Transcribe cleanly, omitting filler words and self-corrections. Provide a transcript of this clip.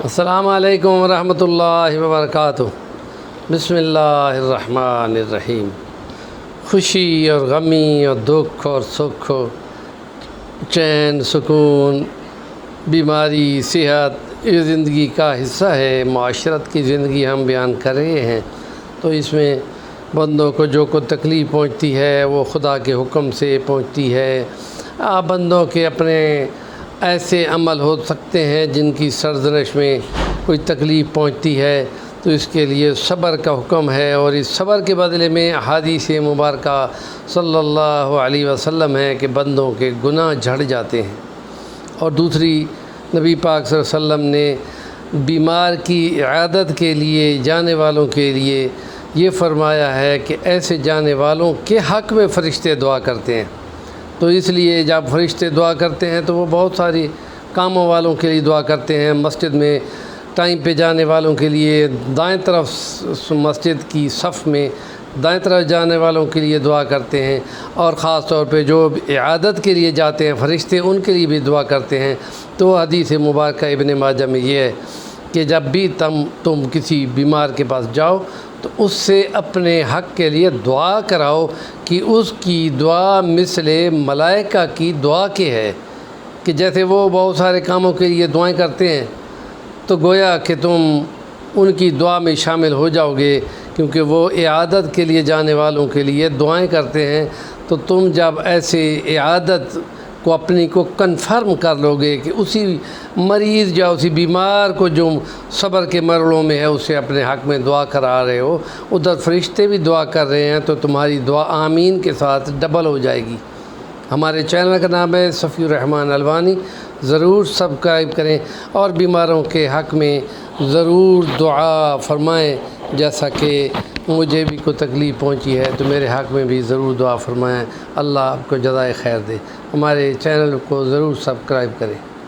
السلام علیکم ورحمۃ اللہ وبرکاتہ۔ بسم اللہ الرحمن الرحیم۔ خوشی اور غمی اور دکھ اور سکھ، چین، سکون، بیماری، صحت، یہ زندگی کا حصہ ہے۔ معاشرت کی زندگی ہم بیان کر رہے ہیں، تو اس میں بندوں کو جو کوئی تکلیف پہنچتی ہے وہ خدا کے حکم سے پہنچتی ہے۔ بندوں کے اپنے ایسے عمل ہو سکتے ہیں جن کی سرزنش میں کوئی تکلیف پہنچتی ہے، تو اس کے لیے صبر کا حکم ہے، اور اس صبر کے بدلے میں حدیث مبارکہ صلی اللہ علیہ وسلم ہے کہ بندوں کے گناہ جھڑ جاتے ہیں۔ اور دوسری، نبی پاک صلی اللہ علیہ وسلم نے بیمار کی عیادت کے لیے جانے والوں کے لیے یہ فرمایا ہے کہ ایسے جانے والوں کے حق میں فرشتے دعا کرتے ہیں۔ تو اس لیے جب فرشتے دعا کرتے ہیں تو وہ بہت ساری کاموں والوں کے لیے دعا کرتے ہیں۔ مسجد میں ٹائم پہ جانے والوں کے لیے دائیں طرف مسجد کی صف میں دائیں طرف جانے والوں کے لیے دعا کرتے ہیں، اور خاص طور پہ جو عیادت کے لیے جاتے ہیں فرشتے ان کے لیے بھی دعا کرتے ہیں۔ تو حدیث مبارکہ ابن ماجہ میں یہ ہے کہ جب بھی تم کسی بیمار کے پاس جاؤ تو اس سے اپنے حق کے لیے دعا کراؤ کہ اس کی دعا مثل ملائکہ کی دعا کے ہے، کہ جیسے وہ بہت سارے کاموں کے لیے دعائیں کرتے ہیں تو گویا کہ تم ان کی دعا میں شامل ہو جاؤ گے، کیونکہ وہ عیادت کے لیے جانے والوں کے لیے دعائیں کرتے ہیں۔ تو تم جب ایسے عیادت کو اپنی کو کنفرم کر لو گے کہ اسی مریض یا اسی بیمار کو جو صبر کے مرحلوں میں ہے اسے اپنے حق میں دعا کرا رہے ہو، ادھر فرشتے بھی دعا کر رہے ہیں، تو تمہاری دعا آمین کے ساتھ ڈبل ہو جائے گی۔ ہمارے چینل کا نام ہے صفی الرحمن الوانی، ضرور سبسکرائب کریں اور بیماروں کے حق میں ضرور دعا فرمائیں۔ جیسا کہ مجھے بھی کوئی تکلیف پہنچی ہے تو میرے حق میں بھی ضرور دعا فرمائیں۔ اللہ آپ کو جزائے خیر دے۔ ہمارے چینل کو ضرور سبسکرائب کریں۔